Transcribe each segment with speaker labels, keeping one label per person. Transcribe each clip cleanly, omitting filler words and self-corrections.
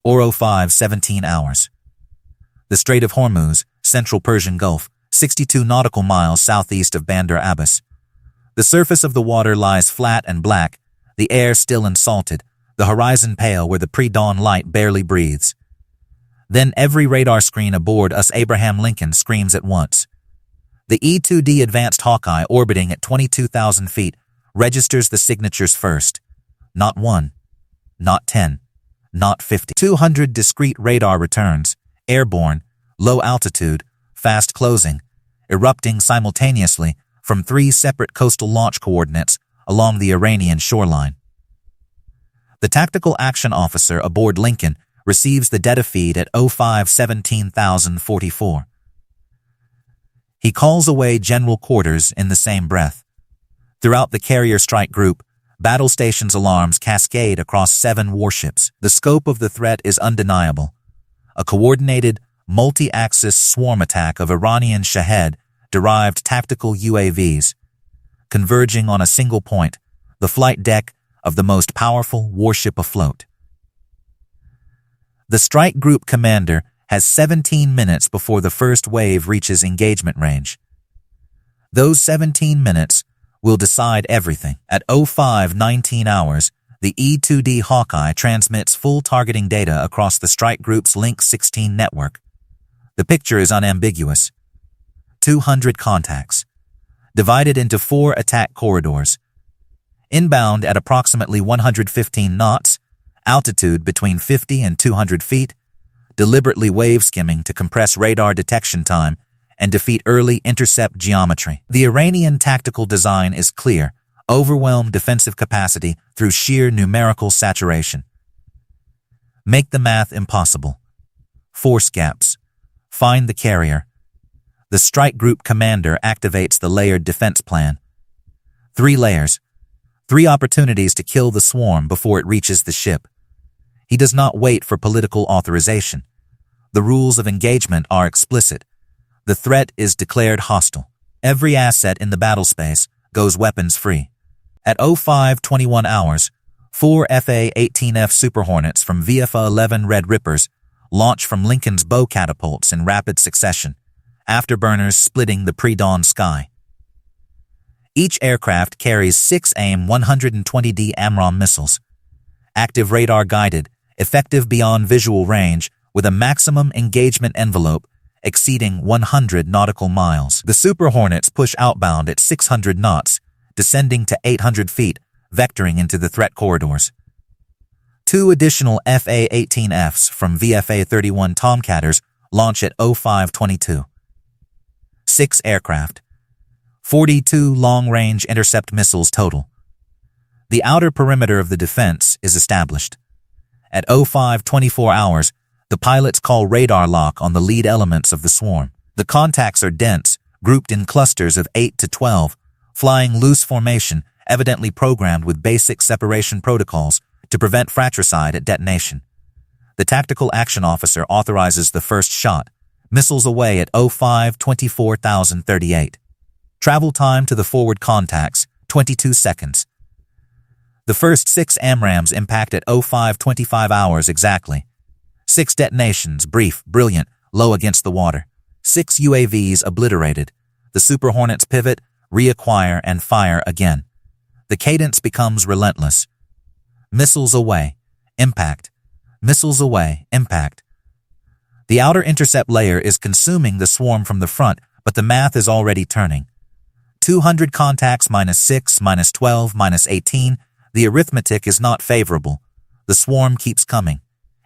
Speaker 1: or 17 hours. The Strait of Hormuz, central Persian Gulf, 62 nautical miles southeast of Bandar Abbas. The surface of the water lies flat and black, the air still and salted, the horizon pale where the pre-dawn light barely breathes. Then every radar screen aboard US Abraham Lincoln screams at once. The E-2D Advanced Hawkeye orbiting at 22,000 feet registers the signatures first. Not 1, not 10, not 50. 200 discrete radar returns, airborne, low altitude, fast closing, erupting simultaneously from 3 separate coastal launch coordinates along the Iranian shoreline. The tactical action officer aboard Lincoln receives the data feed at 17,044. He calls away general quarters in the same breath. Throughout the carrier strike group, battle stations alarms cascade across 7 warships. The scope of the threat is undeniable. A coordinated, multi-axis swarm attack of Iranian Shahed-derived tactical UAVs, converging on a single point, the flight deck of the most powerful warship afloat. The strike group commander has 17 minutes before the first wave reaches engagement range. Those 17 minutes will decide everything. At 05:19 hours, the E-2D Hawkeye transmits full targeting data across the strike group's Link 16 network. The picture is unambiguous. 200 contacts, divided into 4 attack corridors. Inbound at approximately 115 knots, altitude between 50 and 200 feet, deliberately wave skimming to compress radar detection time and defeat early intercept geometry. The Iranian tactical design is clear: overwhelm defensive capacity through sheer numerical saturation. Make the math impossible. Force gaps. Find the carrier. The strike group commander activates the layered defense plan. 3 layers. 3 opportunities to kill the swarm before it reaches the ship. He does not wait for political authorization. The rules of engagement are explicit. The threat is declared hostile. Every asset in the battle space goes weapons-free. At 05:21 hours, 4 FA-18F Super Hornets from VFA-11 Red Rippers launch from Lincoln's bow catapults in rapid succession, afterburners splitting the pre-dawn sky. Each aircraft carries 6 AIM-120D AMRAAM missiles. Active radar-guided, effective beyond visual range, with a maximum engagement envelope exceeding 100 nautical miles. The Super Hornets push outbound at 600 knots, descending to 800 feet, vectoring into the threat corridors. 2 additional FA-18Fs from VFA-31 Tomcatters launch at 05:22. 6 aircraft. 42 long-range intercept missiles total. The outer perimeter of the defense is established. At 05:24 hours, the pilots call radar lock on the lead elements of the swarm. The contacts are dense, grouped in clusters of 8 to 12, flying loose formation, evidently programmed with basic separation protocols to prevent fratricide at detonation. The tactical action officer authorizes the first shot, missiles away at 05:24,038. Travel time to the forward contacts, 22 seconds. The first 6 AMRAAMs impact at 05:25 hours exactly. 6 detonations, brief, brilliant, low against the water. 6 UAVs obliterated. The Super Hornets pivot, reacquire, and fire again. The cadence becomes relentless. Missiles away, impact. Missiles away, impact. The outer intercept layer is consuming the swarm from the front, but the math is already turning. 200 contacts -6, -12, -18. The arithmetic is not favorable. The swarm keeps coming.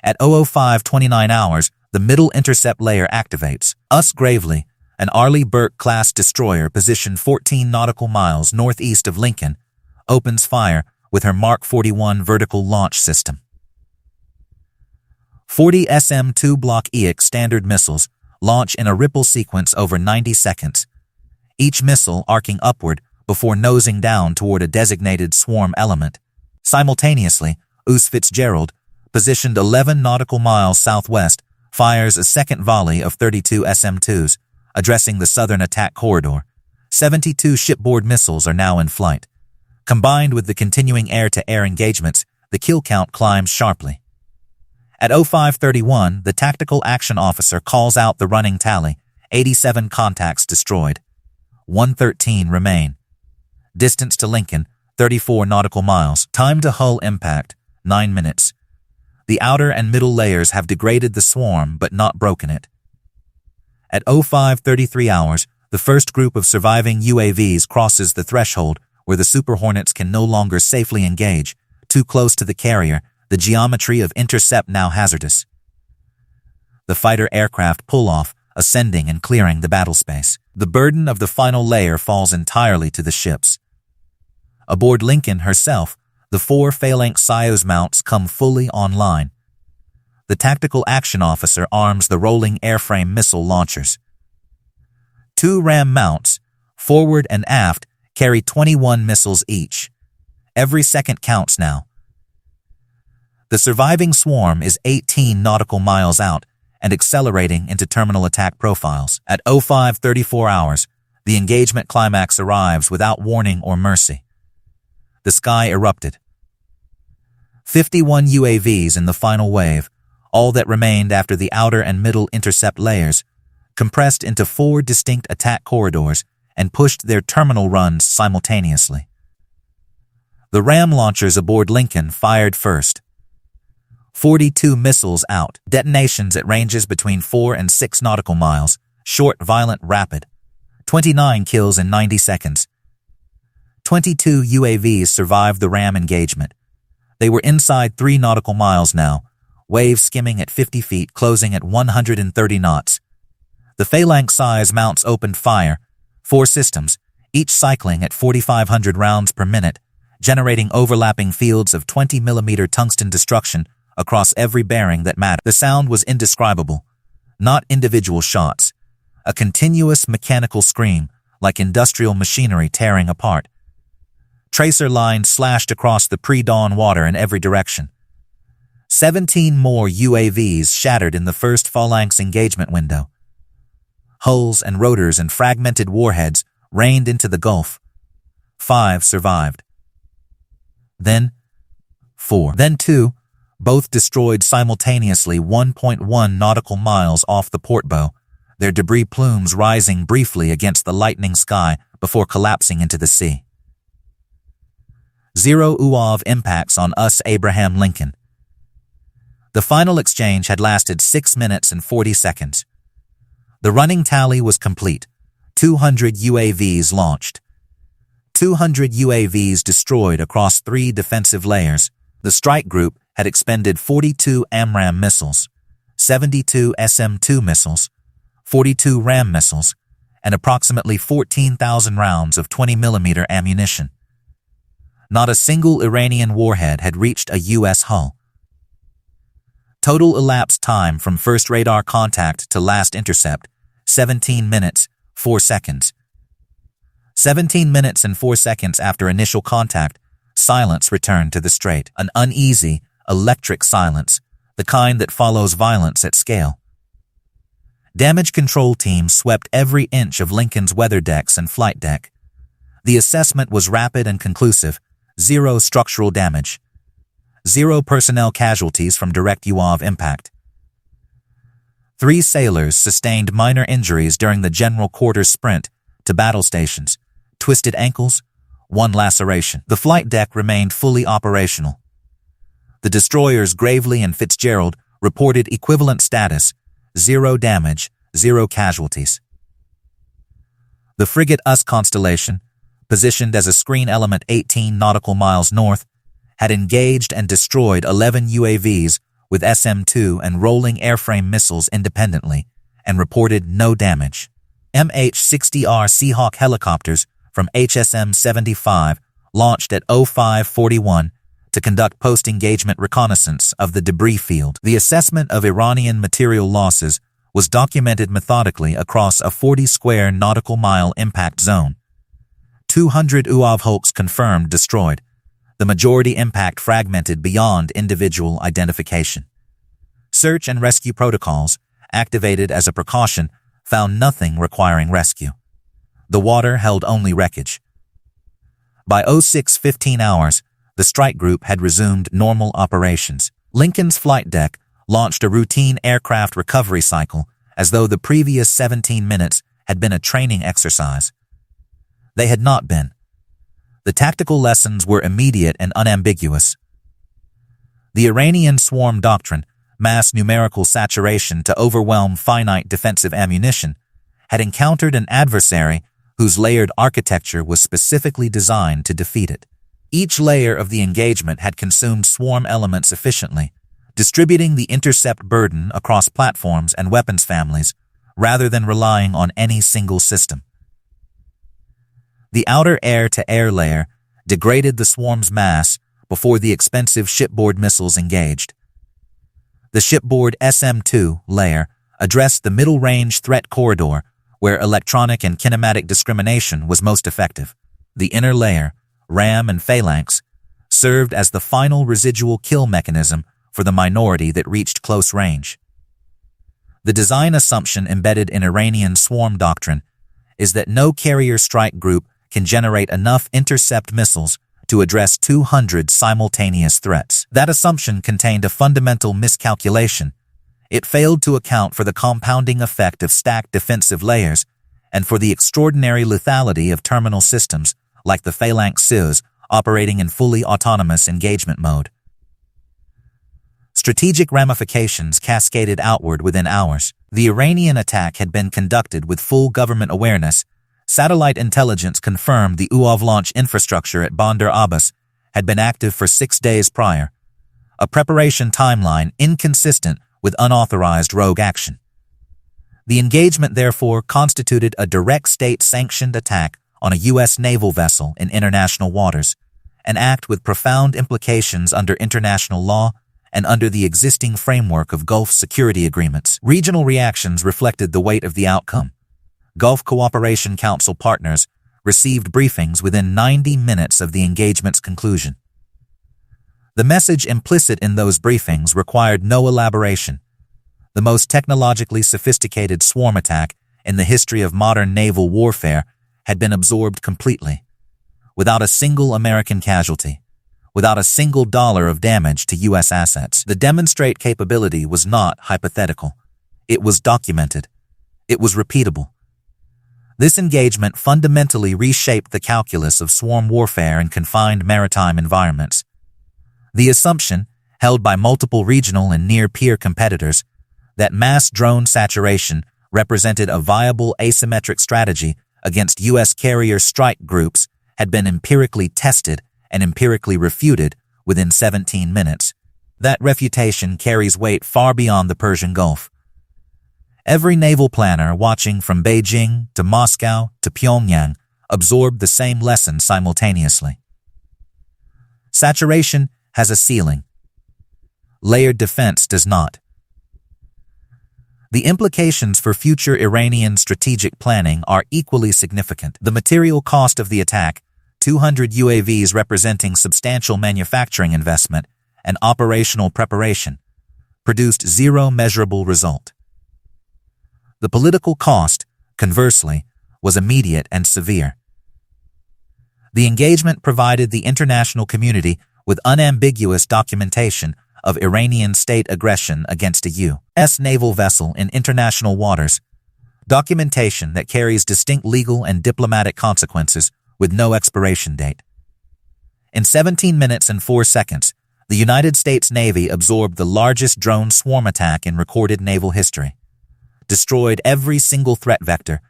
Speaker 1: At 05:29 hours, the middle intercept layer activates. US Gravely, an Arleigh Burke-class destroyer positioned 14 nautical miles northeast of Lincoln, opens fire with her Mark 41 vertical launch system. 40 SM-2 Block EX standard missiles launch in a ripple sequence over 90 seconds, each missile arcing upward before nosing down toward a designated swarm element. Simultaneously, US Fitzgerald, positioned 11 nautical miles southwest, fires a second volley of 32 SM-2s, addressing the southern attack corridor. 72 shipboard missiles are now in flight. Combined with the continuing air-to-air engagements, the kill count climbs sharply. At 05:31, the tactical action officer calls out the running tally: 87 contacts destroyed. 113 remain. Distance to Lincoln, 34 nautical miles. Time to hull impact, 9 minutes. The outer and middle layers have degraded the swarm but not broken it. At 05:33 hours, the first group of surviving UAVs crosses the threshold where the Super Hornets can no longer safely engage. Too close to the carrier, the geometry of intercept now hazardous. The fighter aircraft pull off, ascending and clearing the battlespace. The burden of the final layer falls entirely to the ships. Aboard Lincoln herself, the 4 phalanx Soyuz mounts come fully online. The tactical action officer arms the rolling airframe missile launchers. 2 Ram mounts, forward and aft, carry 21 missiles each. Every second counts now. The surviving swarm is 18 nautical miles out and accelerating into terminal attack profiles. At 05:34 hours, the engagement climax arrives without warning or mercy. The sky erupted. 51 UAVs in the final wave, all that remained after the outer and middle intercept layers, compressed into 4 distinct attack corridors and pushed their terminal runs simultaneously. The Ram launchers aboard Lincoln fired first. 42 missiles out, detonations at ranges between 4 and 6 nautical miles, short, violent, rapid. 29 kills in 90 seconds. 22 UAVs survived the Ram engagement. They were inside 3 nautical miles now, waves skimming at 50 feet, closing at 130 knots. The phalanx size mounts opened fire, 4 systems, each cycling at 4,500 rounds per minute, generating overlapping fields of 20mm tungsten destruction across every bearing that mattered. The sound was indescribable, not individual shots, a continuous mechanical scream like industrial machinery tearing apart. Tracer lines slashed across the pre-dawn water in every direction. 17 more UAVs shattered in the first phalanx engagement window. Hulls and rotors and fragmented warheads rained into the Gulf. 5 survived. Then 4. Then 2, both destroyed simultaneously 1.1 nautical miles off the port bow, their debris plumes rising briefly against the lightning sky before collapsing into the sea. 0 UAV impacts on us Abraham Lincoln. The final exchange had lasted 6 minutes and 40 seconds. The running tally was complete. 200 UAVs launched. 200 UAVs destroyed across 3 defensive layers. The strike group had expended 42 AMRAAM missiles, 72 SM-2 missiles, 42 RAM missiles, and approximately 14,000 rounds of 20mm ammunition. Not a single Iranian warhead had reached a U.S. hull. Total elapsed time from first radar contact to last intercept, 17 minutes, 4 seconds. 17 minutes and 4 seconds after initial contact, silence returned to the strait, an uneasy, electric silence, the kind that follows violence at scale. Damage control teams swept every inch of Lincoln's weather decks and flight deck. The assessment was rapid and conclusive: 0 structural damage. 0 personnel casualties from direct UAV impact. 3 sailors sustained minor injuries during the general quarters sprint to battle stations, twisted ankles, 1 laceration. The flight deck remained fully operational. The destroyers Gravely and Fitzgerald reported equivalent status: 0 damage, 0 casualties. The frigate US Constellation, positioned as a screen element 18 nautical miles north, had engaged and destroyed 11 UAVs with SM-2 and rolling airframe missiles independently and reported no damage. MH-60R Seahawk helicopters from HSM-75 launched at 05:41 to conduct post-engagement reconnaissance of the debris field. The assessment of Iranian material losses was documented methodically across a 40-square nautical mile impact zone. 200 UAV hulks confirmed destroyed, the majority impact fragmented beyond individual identification. Search and rescue protocols, activated as a precaution, found nothing requiring rescue. The water held only wreckage. By 06:15 hours, the strike group had resumed normal operations. Lincoln's flight deck, launched a routine aircraft recovery cycle as though the previous 17 minutes had been a training exercise. They had not been. The tactical lessons were immediate and unambiguous. The Iranian swarm doctrine, mass numerical saturation to overwhelm finite defensive ammunition, had encountered an adversary whose layered architecture was specifically designed to defeat it. Each layer of the engagement had consumed swarm elements efficiently, distributing the intercept burden across platforms and weapons families rather than relying on any single system. The outer air-to-air layer degraded the swarm's mass before the expensive shipboard missiles engaged. The shipboard SM-2 layer addressed the middle-range threat corridor where electronic and kinematic discrimination was most effective. The inner layer, ram and phalanx, served as the final residual kill mechanism for the minority that reached close range. The design assumption embedded in Iranian swarm doctrine is that no carrier strike group can generate enough intercept missiles to address 200 simultaneous threats. That assumption contained a fundamental miscalculation. It failed to account for the compounding effect of stacked defensive layers and for the extraordinary lethality of terminal systems like the Phalanx SIS operating in fully autonomous engagement mode. Strategic ramifications cascaded outward within hours. The Iranian attack had been conducted with full government awareness. Satellite intelligence confirmed the UAV launch infrastructure at Bandar Abbas had been active for 6 days prior, a preparation timeline inconsistent with unauthorized rogue action. The engagement therefore constituted a direct state-sanctioned attack on a U.S. naval vessel in international waters, an act with profound implications under international law and under the existing framework of Gulf security agreements. Regional reactions reflected the weight of the outcome. Gulf Cooperation Council partners received briefings within 90 minutes of the engagement's conclusion. The message implicit in those briefings required no elaboration. The most technologically sophisticated swarm attack in the history of modern naval warfare had been absorbed completely, without a single American casualty, without a single dollar of damage to U.S. assets. The demonstrate capability was not hypothetical. It was documented. It was repeatable. This engagement fundamentally reshaped the calculus of swarm warfare in confined maritime environments. The assumption, held by multiple regional and near-peer competitors, that mass drone saturation represented a viable asymmetric strategy against U.S. carrier strike groups had been empirically tested and empirically refuted within 17 minutes. That refutation carries weight far beyond the Persian Gulf. Every naval planner watching from Beijing to Moscow to Pyongyang absorbed the same lesson simultaneously. Saturation has a ceiling. Layered defense does not. The implications for future Iranian strategic planning are equally significant. The material cost of the attack, 200 UAVs representing substantial manufacturing investment and operational preparation, produced zero measurable result. The political cost, conversely, was immediate and severe. The engagement provided the international community with unambiguous documentation of Iranian state aggression against a U.S. naval vessel in international waters, documentation that carries distinct legal and diplomatic consequences with no expiration date. In 17 minutes and 4 seconds, the United States Navy absorbed the largest drone swarm attack in recorded naval history, destroyed every single threat vector,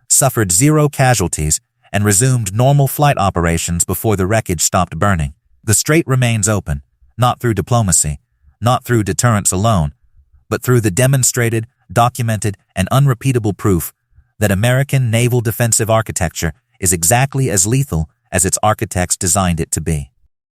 Speaker 1: suffered zero casualties, and resumed normal flight operations before the wreckage stopped burning. The strait remains open, not through diplomacy, not through deterrence alone, but through the demonstrated, documented, and unrepeatable proof that American naval defensive architecture is exactly as lethal as its architects designed it to be.